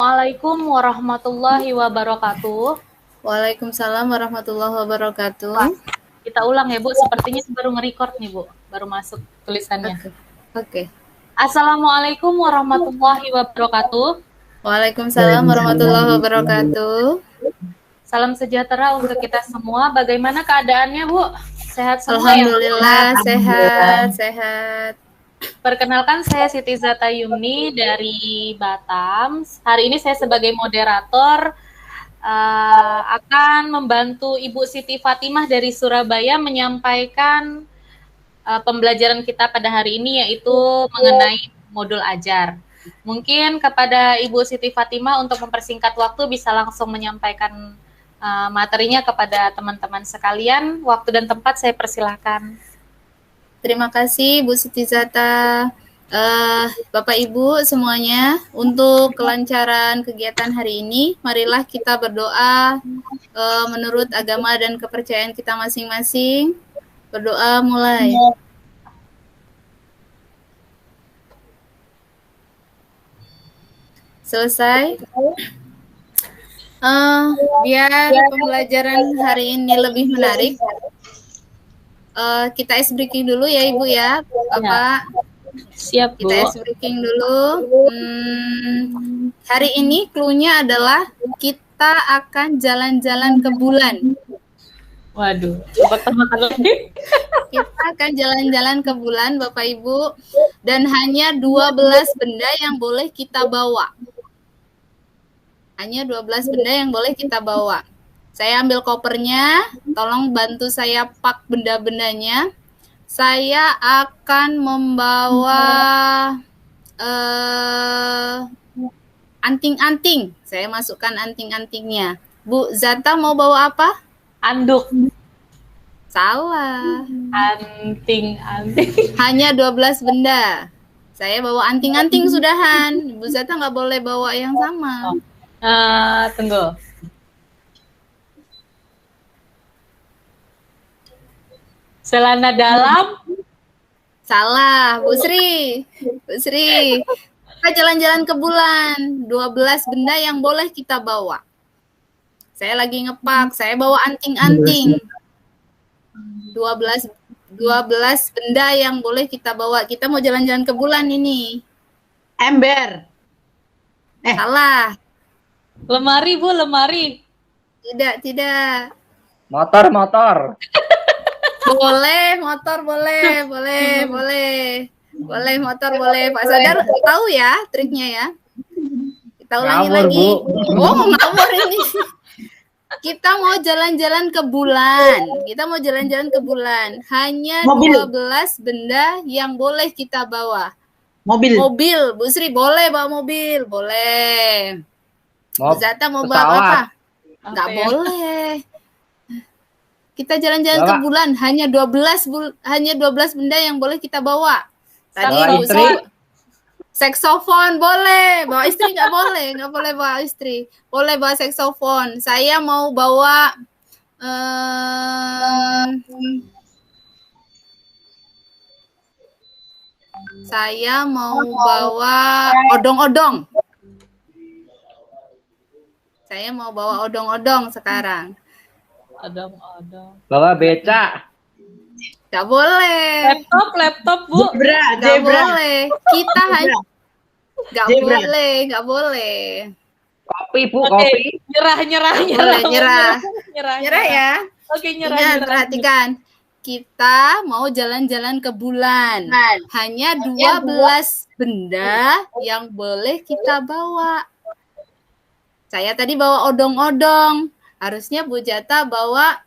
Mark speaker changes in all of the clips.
Speaker 1: Assalamualaikum warahmatullahi wabarakatuh.
Speaker 2: Waalaikumsalam warahmatullahi wabarakatuh.
Speaker 1: Kita ulang ya Bu, sepertinya baru nge-record nih Bu, baru masuk tulisannya.
Speaker 2: Oke.
Speaker 1: Assalamualaikum warahmatullahi wabarakatuh.
Speaker 2: Waalaikumsalam warahmatullahi wabarakatuh.
Speaker 1: Salam sejahtera untuk kita semua. Bagaimana keadaannya Bu? Sehat semua ya?
Speaker 2: Alhamdulillah, sehat.
Speaker 1: Perkenalkan, saya Siti Zata Yumni dari Batam. Hari ini saya sebagai moderator akan membantu Ibu Siti Fatimah dari Surabaya menyampaikan pembelajaran kita pada hari ini, yaitu mengenai modul ajar. Mungkin kepada Ibu Siti Fatimah untuk mempersingkat waktu bisa langsung menyampaikan materinya kepada teman-teman sekalian. Waktu dan tempat saya persilahkan.
Speaker 2: Terima kasih Bu Siti Zata. Bapak Ibu semuanya, untuk kelancaran kegiatan hari ini, marilah kita berdoa menurut agama dan kepercayaan kita masing-masing. Berdoa mulai. Selesai. Biar pembelajaran hari ini lebih menarik, kita ice breaking dulu ya Ibu ya, Bapak.
Speaker 1: Siap Bu.
Speaker 2: Kita ice breaking dulu. Hari ini clue-nya adalah kita akan jalan-jalan ke bulan.
Speaker 1: Waduh, tebak-tebakan lagi.
Speaker 2: Kita akan jalan-jalan ke bulan Bapak Ibu, dan hanya 12 benda yang boleh kita bawa. Hanya 12 benda yang boleh kita bawa. Saya ambil kopernya, tolong bantu saya pak benda-bendanya. Saya akan membawa anting-anting. Saya masukkan anting-antingnya. Bu Zata mau bawa apa?
Speaker 1: Anduk.
Speaker 2: Salah.
Speaker 1: Anting.
Speaker 2: Hanya 12 benda. Saya bawa anting-anting sudahan. Bu Zata nggak boleh bawa yang sama.
Speaker 1: Tunggu. Celana dalam.
Speaker 2: Salah, Bu Sri. Kita jalan-jalan ke bulan. 12 benda yang boleh kita bawa. Saya lagi ngepak, saya bawa anting-anting. 12 benda yang boleh kita bawa. Kita mau jalan-jalan ke bulan ini.
Speaker 3: Ember.
Speaker 2: Salah.
Speaker 1: Lemari Bu, lemari.
Speaker 2: Tidak.
Speaker 3: Motor.
Speaker 2: Boleh, motor boleh. Boleh, motor boleh. Pak Sadar tahu ya triknya ya? Kita ulangi lagi. Bu. Oh, ngawur ini. Kita mau jalan-jalan ke bulan. Hanya 12 benda yang boleh kita bawa. Mobil, Bu Sri boleh bawa mobil, boleh. Bu Zata mau bawa apa? Nggak boleh. Kita jalan-jalan ke bulan, hanya 12 benda yang boleh kita bawa. Tadi saksofon boleh, bawa istri nggak boleh bawa istri. Boleh bawa saksofon. Saya mau bawa odong-odong. Saya mau bawa odong-odong sekarang.
Speaker 1: Odong-odong.
Speaker 3: Bawa beca.
Speaker 2: Gak boleh.
Speaker 1: Laptop Bu.
Speaker 2: Gak boleh. Kita hanya Gak boleh.
Speaker 3: Kopi Bu, kopi.
Speaker 1: Nyerah.
Speaker 2: Nyerah ya.
Speaker 1: Oke, nyerah.
Speaker 2: Ingat, perhatikan. Kita mau jalan-jalan ke bulan. Hanya 12 benda yang boleh kita bawa. Saya tadi bawa odong-odong. Harusnya Bu Jata bawa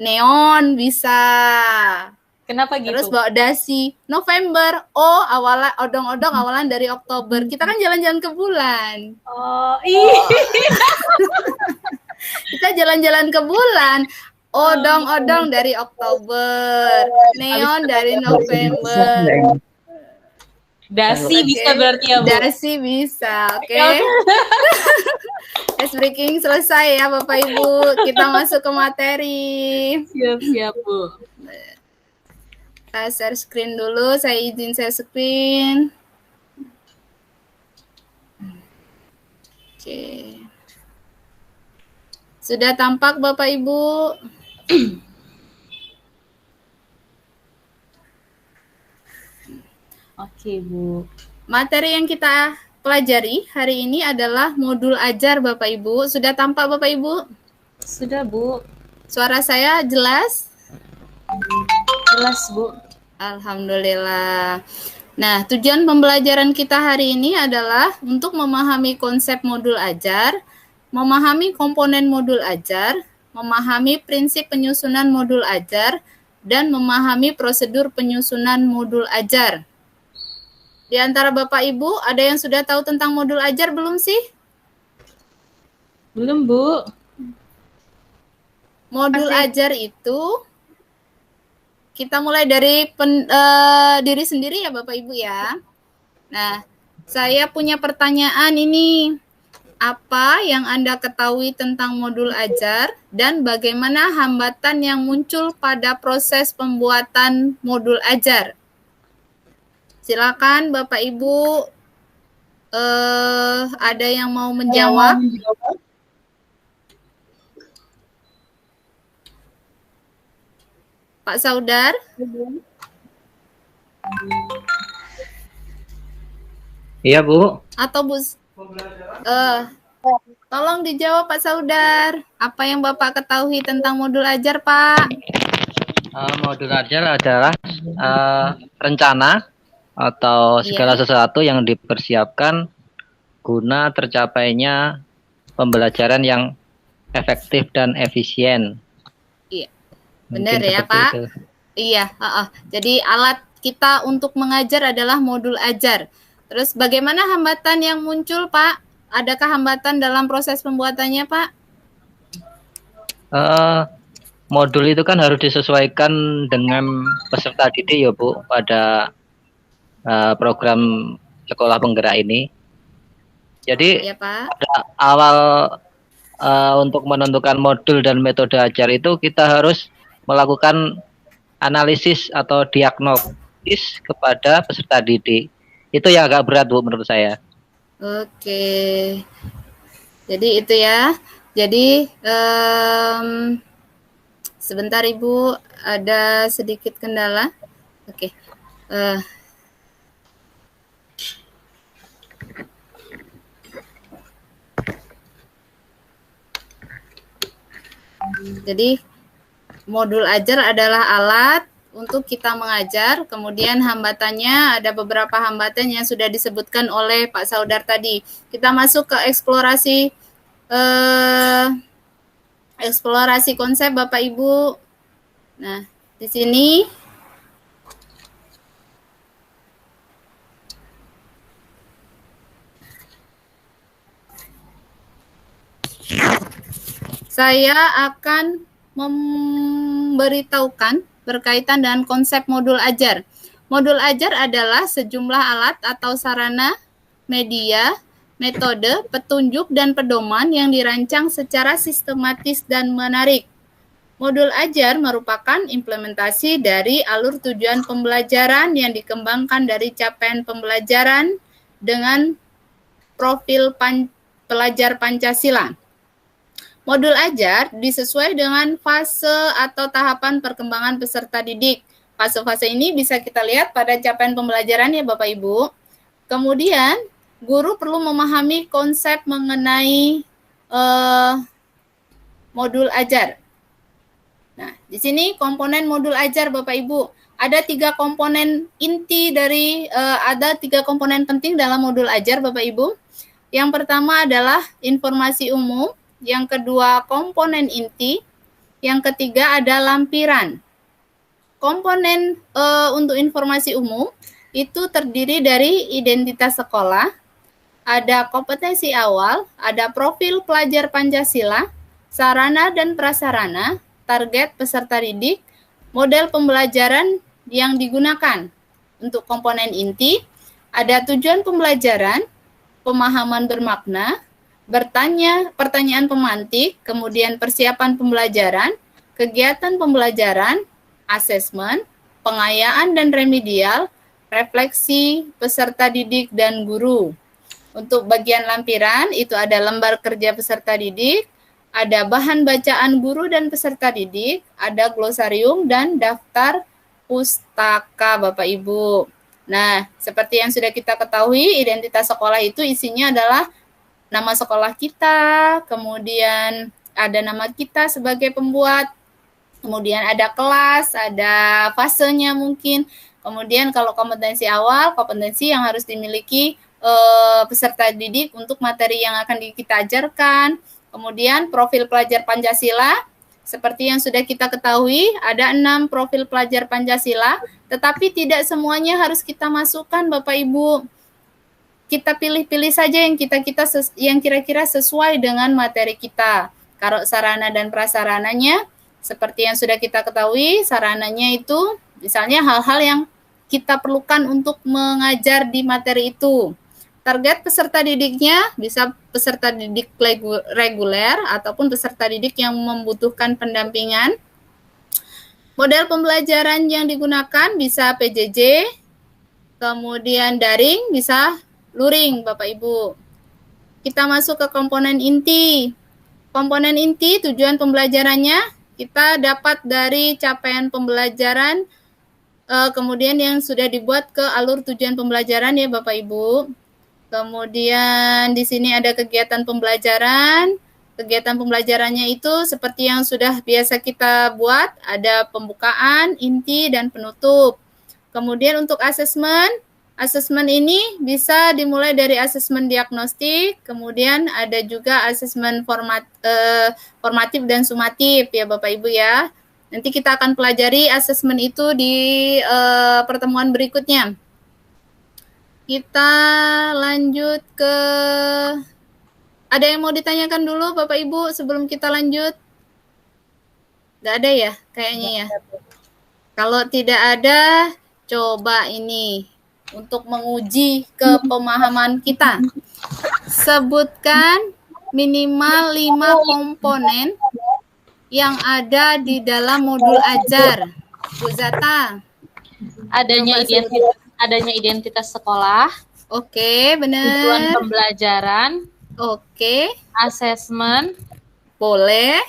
Speaker 2: neon bisa.
Speaker 1: Kenapa gitu?
Speaker 2: Terus bawa dasi. November. Odong-odong awalan dari Oktober. Kita kan jalan-jalan ke bulan. Kita jalan-jalan ke bulan. Odong-odong dari Oktober. Neon dari November.
Speaker 1: Dasi bisa berarti ya Bu?
Speaker 2: Dasi bisa, oke. Ice breaking selesai ya Bapak Ibu. Kita masuk ke materi.
Speaker 1: Siap Bu.
Speaker 2: Kita share screen dulu. Saya izin share screen. Oke. Sudah tampak Bapak Ibu?
Speaker 1: Oke, Bu.
Speaker 2: Materi yang kita pelajari hari ini adalah modul ajar Bapak Ibu. Sudah tampak Bapak Ibu?
Speaker 1: Sudah, Bu.
Speaker 2: Suara saya jelas?
Speaker 1: Jelas, Bu.
Speaker 2: Alhamdulillah. Nah, tujuan pembelajaran kita hari ini adalah untuk memahami konsep modul ajar, memahami komponen modul ajar, memahami prinsip penyusunan modul ajar, dan memahami prosedur penyusunan modul ajar. Di antara Bapak Ibu, ada yang sudah tahu tentang modul ajar belum sih?
Speaker 1: Belum, Bu.
Speaker 2: Modul ajar itu kita mulai dari diri sendiri ya Bapak Ibu ya. Nah, saya punya pertanyaan ini. Apa yang Anda ketahui tentang modul ajar dan bagaimana hambatan yang muncul pada proses pembuatan modul ajar? Silakan Bapak Ibu, ada yang mau menjawab? Pak Saudar?
Speaker 3: Iya, Bu.
Speaker 2: Atau Bu? Tolong dijawab Pak Saudar. Apa yang Bapak ketahui tentang modul ajar, Pak?
Speaker 3: Modul ajar adalah rencana atau segala sesuatu yang dipersiapkan guna tercapainya pembelajaran yang efektif dan efisien.
Speaker 2: Iya, benar ya Pak? Itu. Iya. Jadi alat kita untuk mengajar adalah modul ajar. Terus bagaimana hambatan yang muncul, Pak? Adakah hambatan dalam proses pembuatannya, Pak?
Speaker 3: Modul itu kan harus disesuaikan dengan peserta didik ya, Bu, pada program sekolah penggerak ini. Jadi ya, Pak. Pada awal untuk menentukan modul dan metode ajar itu kita harus melakukan analisis atau diagnosis kepada peserta didik. Itu yang agak berat, Bu, menurut saya.
Speaker 2: Oke. Jadi itu ya. Jadi sebentar Ibu, ada sedikit kendala. Oke. Jadi modul ajar adalah alat untuk kita mengajar, kemudian hambatannya ada beberapa hambatan yang sudah disebutkan oleh Pak Saudar tadi. Kita masuk ke eksplorasi konsep Bapak Ibu. Nah, di sini saya akan memberitahukan berkaitan dengan konsep modul ajar. Modul ajar adalah sejumlah alat atau sarana, media, metode, petunjuk, dan pedoman yang dirancang secara sistematis dan menarik. Modul ajar merupakan implementasi dari alur tujuan pembelajaran yang dikembangkan dari capaian pembelajaran dengan profil pelajar Pancasila. Modul ajar disesuai dengan fase atau tahapan perkembangan peserta didik. Fase-fase ini bisa kita lihat pada capaian pembelajaran ya Bapak Ibu. Kemudian, guru perlu memahami konsep mengenai modul ajar. Nah, di sini komponen modul ajar Bapak Ibu. Ada 3 komponen inti dari, ada 3 komponen penting dalam modul ajar Bapak Ibu. Yang pertama adalah informasi umum. Yang kedua, komponen inti. Yang ketiga ada lampiran. Komponen untuk informasi umum itu terdiri dari identitas sekolah, ada kompetensi awal, ada profil pelajar Pancasila, sarana dan prasarana, target peserta didik, model pembelajaran yang digunakan. Untuk komponen inti, ada tujuan pembelajaran, pemahaman bermakna, pertanyaan pemantik, kemudian persiapan pembelajaran, kegiatan pembelajaran, asesmen, pengayaan dan remedial, refleksi peserta didik dan guru. Untuk bagian lampiran itu ada lembar kerja peserta didik, ada bahan bacaan guru dan peserta didik, ada glosarium dan daftar pustaka Bapak Ibu. Nah, seperti yang sudah kita ketahui, identitas sekolah itu isinya adalah nama sekolah kita, kemudian ada nama kita sebagai pembuat, kemudian ada kelas, ada fasenya mungkin, kemudian kalau kompetensi awal, kompetensi yang harus dimiliki peserta didik untuk materi yang akan kita ajarkan, kemudian profil pelajar Pancasila. Seperti yang sudah kita ketahui, ada 6 profil pelajar Pancasila, tetapi tidak semuanya harus kita masukkan Bapak Ibu. Kita pilih-pilih saja yang kira-kira sesuai dengan materi kita. Kalau sarana dan prasarananya, seperti yang sudah kita ketahui, sarananya itu misalnya hal-hal yang kita perlukan untuk mengajar di materi itu. Target peserta didiknya bisa peserta didik reguler ataupun peserta didik yang membutuhkan pendampingan. Model pembelajaran yang digunakan bisa PJJ, kemudian daring, bisa luring Bapak Ibu. Kita masuk ke komponen inti. Komponen inti tujuan pembelajarannya kita dapat dari capaian pembelajaran, kemudian yang sudah dibuat ke alur tujuan pembelajaran ya Bapak Ibu. Kemudian di sini ada kegiatan pembelajaran. Kegiatan pembelajarannya itu seperti yang sudah biasa kita buat, ada pembukaan, inti, dan penutup. Kemudian untuk asesmen ini bisa dimulai dari asesmen diagnostik, kemudian ada juga asesmen formatif dan sumatif ya Bapak Ibu ya. Nanti kita akan pelajari asesmen itu di pertemuan berikutnya. Kita lanjut ke, ada yang mau ditanyakan dulu Bapak Ibu sebelum kita lanjut? Nggak ada ya kayaknya ya. Kalau tidak ada, coba ini untuk menguji kepemahaman kita. Sebutkan minimal 5 komponen yang ada di dalam modul ajar. Bu Zata. Adanya identitas sekolah. Oke, benar. Tujuan pembelajaran. Oke. Asesmen. Boleh.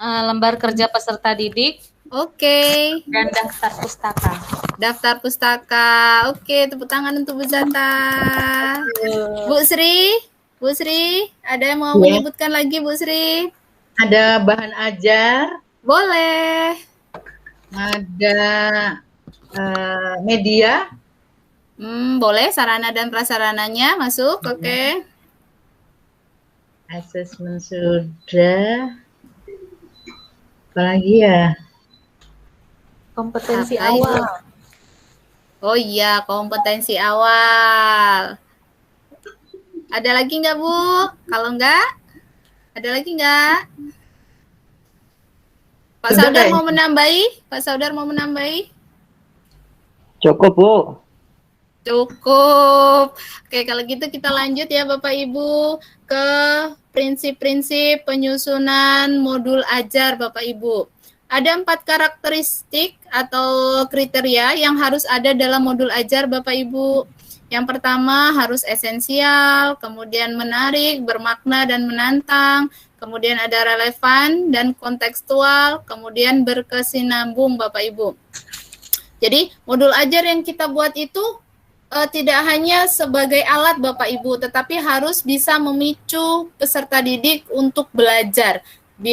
Speaker 2: Lembar kerja peserta didik. Oke. Dan daftar pustaka. Daftar pustaka. Oke, tepuk tangan untuk Bu Zata. Bu Sri, ada yang mau menyebutkan lagi Bu Sri?
Speaker 4: Ada bahan ajar.
Speaker 2: Boleh.
Speaker 4: Ada media.
Speaker 2: Boleh, sarana dan prasarananya masuk, oke.
Speaker 4: Asesmen sudah. Apalagi ya?
Speaker 2: Kompetensi awal. Oh iya, kompetensi awal. Ada lagi nggak Bu? Kalau nggak, ada lagi nggak? Pak Saudar mau menambahi? Pak Saudar mau menambahi?
Speaker 3: Cukup Bu.
Speaker 2: Cukup. Oke, kalau gitu kita lanjut ya Bapak Ibu ke prinsip-prinsip penyusunan modul ajar Bapak Ibu. Ada 4 karakteristik atau kriteria yang harus ada dalam modul ajar Bapak Ibu. Yang pertama harus esensial, kemudian menarik, bermakna dan menantang, kemudian ada relevan dan kontekstual, kemudian berkesinambung Bapak Ibu. Jadi modul ajar yang kita buat itu tidak hanya sebagai alat Bapak Ibu, tetapi harus bisa memicu peserta didik untuk belajar.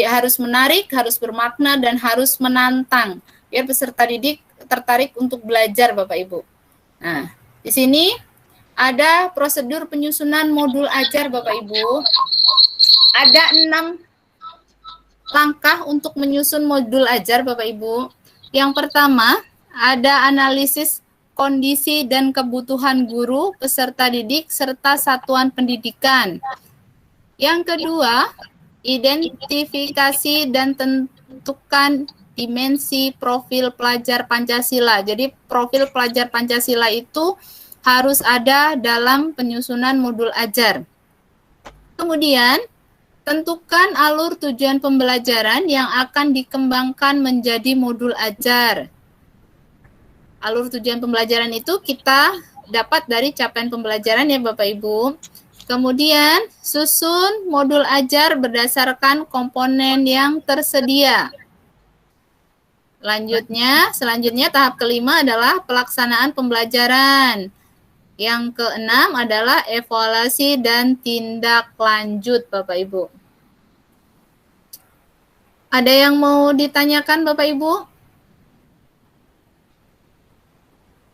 Speaker 2: Harus menarik, harus bermakna, dan harus menantang. Biar peserta didik tertarik untuk belajar Bapak Ibu. Nah, di sini ada prosedur penyusunan modul ajar Bapak Ibu. Ada 6 langkah untuk menyusun modul ajar Bapak Ibu. Yang pertama, ada analisis kondisi dan kebutuhan guru, peserta didik, serta satuan pendidikan. Yang kedua, identifikasi dan tentukan dimensi profil pelajar Pancasila. Jadi profil pelajar Pancasila itu harus ada dalam penyusunan modul ajar. Kemudian, tentukan alur tujuan pembelajaran yang akan dikembangkan menjadi modul ajar. Alur tujuan pembelajaran itu kita dapat dari capaian pembelajaran ya Bapak Ibu. Kemudian susun modul ajar berdasarkan komponen yang tersedia. Selanjutnya tahap kelima adalah pelaksanaan pembelajaran. Yang keenam adalah evaluasi dan tindak lanjut, Bapak Ibu. Ada yang mau ditanyakan, Bapak Ibu?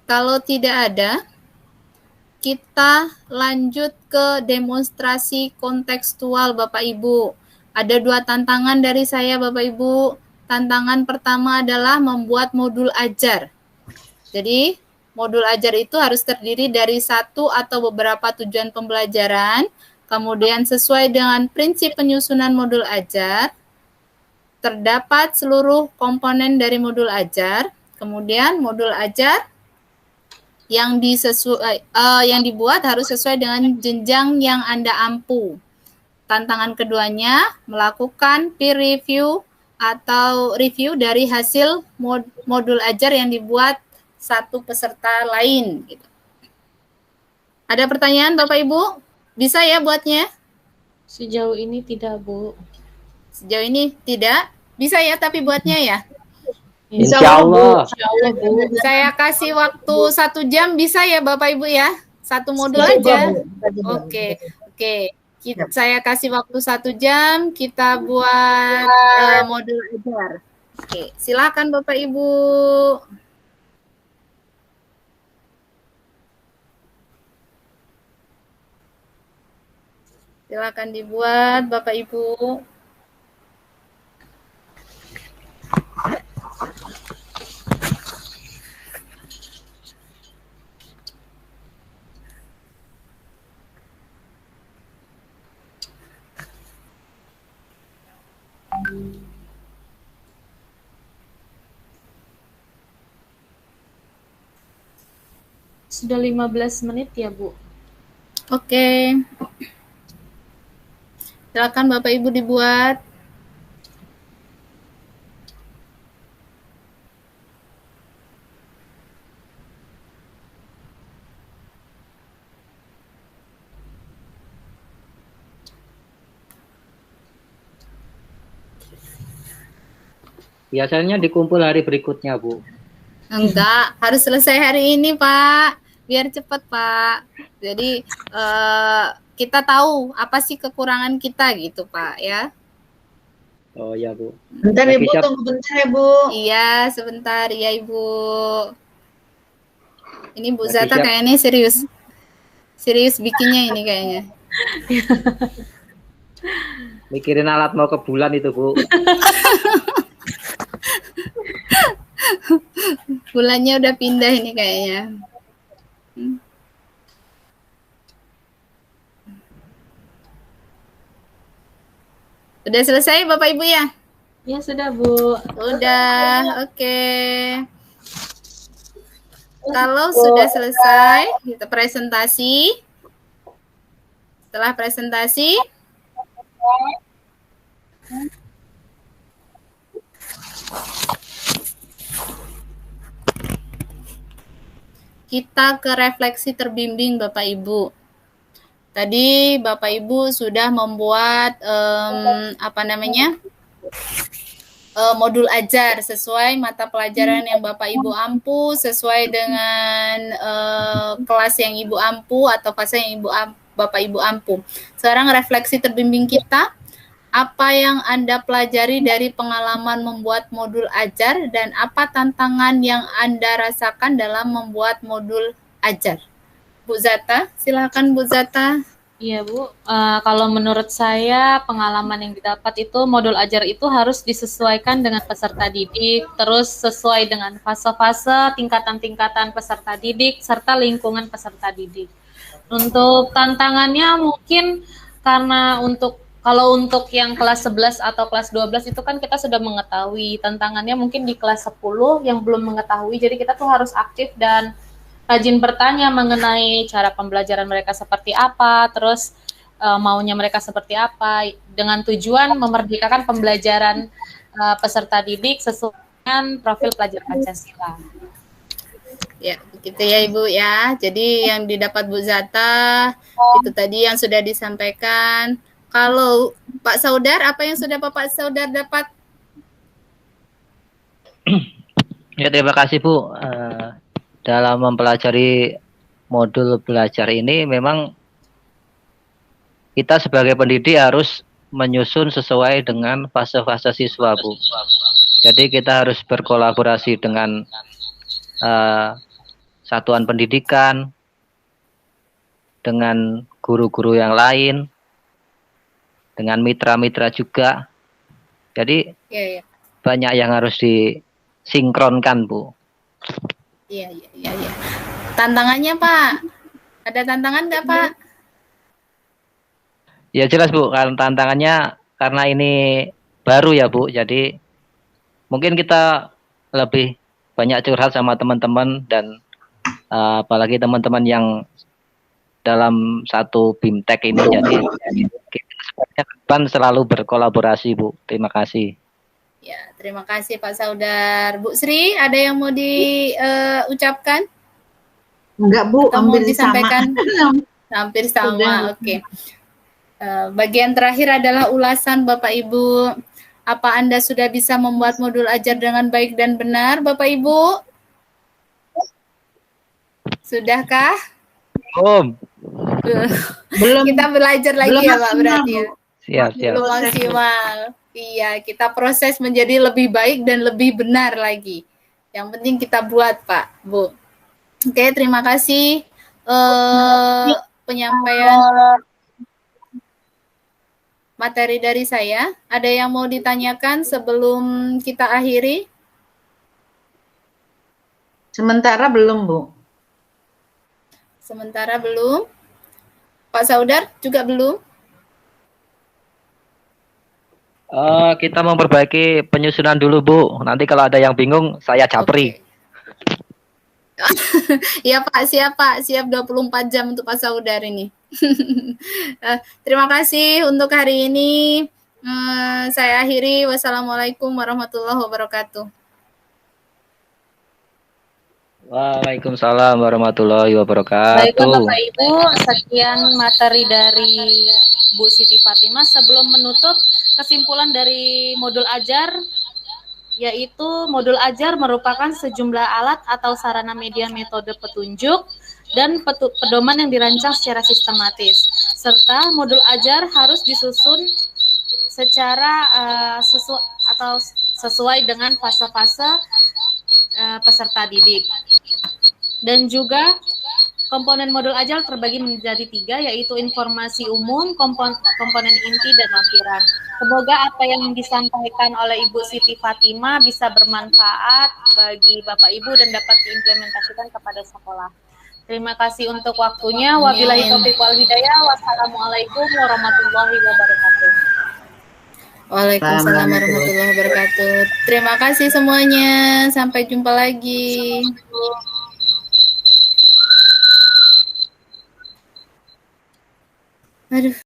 Speaker 2: Kalau tidak ada, kita lanjut ke demonstrasi kontekstual, Bapak Ibu. Ada 2 tantangan dari saya, Bapak Ibu. Tantangan pertama adalah membuat modul ajar. Jadi, modul ajar itu harus terdiri dari 1 atau beberapa tujuan pembelajaran, kemudian sesuai dengan prinsip penyusunan modul ajar, terdapat seluruh komponen dari modul ajar, kemudian modul ajar yang dibuat harus sesuai dengan jenjang yang Anda ampu. Tantangan keduanya, melakukan peer review atau review dari hasil modul ajar yang dibuat satu peserta lain. Gitu. Ada pertanyaan Bapak Ibu? Bisa ya buatnya?
Speaker 1: Sejauh ini tidak, Bu.
Speaker 2: Sejauh ini tidak? Bisa ya tapi buatnya ya?
Speaker 3: Insya Allah.
Speaker 2: Saya kasih waktu 1 jam, bisa ya Bapak Ibu ya? 1 modul aja. Oke. Saya kasih waktu 1 jam, kita buat modul ajar. Oke, silakan Bapak Ibu. Silakan dibuat Bapak Ibu.
Speaker 1: Sudah 15 menit ya, Bu?
Speaker 2: Oke. Silakan Bapak Ibu dibuat.
Speaker 3: Biasanya dikumpul hari berikutnya, Bu.
Speaker 2: Enggak, harus selesai hari ini, Pak. Biar cepat, Pak. Jadi kita tahu apa sih kekurangan kita gitu, Pak, ya.
Speaker 3: Oh ya, Bu.
Speaker 4: Bentar Ibu, tunggu bentar ya, Bu.
Speaker 2: Iya, sebentar ya, Ibu. Ini Bu Zata kayaknya serius. Serius bikinnya ini kayaknya.
Speaker 3: Mikirin alat mau ke bulan itu, Bu.
Speaker 2: Bulannya udah pindah ini kayaknya. Udah selesai Bapak Ibu ya?
Speaker 1: Ya sudah, Bu.
Speaker 2: Udah, oke. Kalau sudah selesai, kita presentasi. Setelah presentasi, kita ke refleksi terbimbing Bapak Ibu. Tadi Bapak Ibu sudah membuat modul ajar sesuai mata pelajaran yang Bapak Ibu ampu, sesuai dengan kelas yang Ibu ampu atau fase yang Bapak Ibu ampu. Sekarang refleksi terbimbing kita, apa yang Anda pelajari dari pengalaman membuat modul ajar dan apa tantangan yang Anda rasakan dalam membuat modul ajar? Bu Zata, silakan Bu Zata.
Speaker 1: Iya, Bu. Kalau menurut saya pengalaman yang didapat itu modul ajar itu harus disesuaikan dengan peserta didik, terus sesuai dengan fase-fase, tingkatan-tingkatan peserta didik, serta lingkungan peserta didik. Untuk tantangannya mungkin karena kalau untuk yang kelas 11 atau kelas 12 itu kan kita sudah mengetahui, tantangannya mungkin di kelas 10 yang belum mengetahui, jadi kita tuh harus aktif dan rajin bertanya mengenai cara pembelajaran mereka seperti apa, terus maunya mereka seperti apa, dengan tujuan memerdekakan pembelajaran peserta didik sesuai dengan profil pelajar Pancasila.
Speaker 2: Ya, begitu ya Ibu ya. Jadi yang didapat Bu Zata itu tadi yang sudah disampaikan. Kalau Pak Saudar, apa yang sudah Bapak Saudar dapat?
Speaker 3: Ya, terima kasih Bu. Dalam mempelajari modul belajar ini memang kita sebagai pendidik harus menyusun sesuai dengan fase-fase siswa, Bu. Jadi kita harus berkolaborasi dengan satuan pendidikan, dengan guru-guru yang lain, dengan mitra-mitra juga. Jadi banyak yang harus disinkronkan, Bu.
Speaker 2: Iya. Tantangannya, Pak? Ada tantangan nggak, Pak?
Speaker 3: Ya jelas, Bu. Karena tantangannya karena ini baru ya, Bu. Jadi mungkin kita lebih banyak curhat sama teman-teman dan apalagi teman-teman yang dalam satu BIMTEK ini. Jadi kita sebenarnya depan selalu berkolaborasi, Bu. Terima kasih.
Speaker 2: Ya, terima kasih Pak Saudar. Bu Sri, ada yang mau diucapkan?
Speaker 4: Enggak, Bu.
Speaker 2: Atau mau disampaikan? Hampir sama. Oke. Bagian terakhir adalah ulasan Bapak Ibu. Apa Anda sudah bisa membuat modul ajar dengan baik dan benar, Bapak Ibu? Sudahkah? Belum. Kita belajar lagi ya, Pak, berarti ya.
Speaker 3: Siap.
Speaker 2: Belum maksimal. Iya, kita proses menjadi lebih baik dan lebih benar lagi. Yang penting kita buat, Pak, Bu. Oke, terima kasih penyampaian materi dari saya. Ada yang mau ditanyakan sebelum kita akhiri?
Speaker 4: Sementara belum, Bu.
Speaker 2: Sementara belum. Pak Saudar juga belum?
Speaker 3: Kita memperbaiki penyusunan dulu, Bu. Nanti kalau ada yang bingung, saya japri.
Speaker 2: Ya Pak, siap Pak. Siap 24 jam untuk Pak Saudar ini. Terima kasih untuk hari ini. Saya akhiri. Wassalamualaikum warahmatullahi wabarakatuh.
Speaker 3: Waalaikumsalam warahmatullahi wabarakatuh.
Speaker 1: Baik Bapak Ibu, sekian materi dari Bu Siti Fatimah. Sebelum menutup, kesimpulan dari modul ajar, yaitu modul ajar merupakan sejumlah alat atau sarana media metode petunjuk dan pedoman yang dirancang secara sistematis, serta modul ajar harus disusun secara sesuai dengan fase-fase peserta didik. Dan juga komponen modul ajar terbagi menjadi 3, yaitu informasi umum, komponen inti, dan lampiran. Semoga apa yang disampaikan oleh Ibu Siti Fatimah bisa bermanfaat bagi Bapak Ibu dan dapat diimplementasikan kepada sekolah. Terima kasih untuk waktunya. Wabillahi taufiq wal hidayah. Wassalamualaikum warahmatullahi wabarakatuh.
Speaker 2: Waalaikumsalam warahmatullahi wabarakatuh. Terima kasih semuanya. Sampai jumpa lagi. Aduh.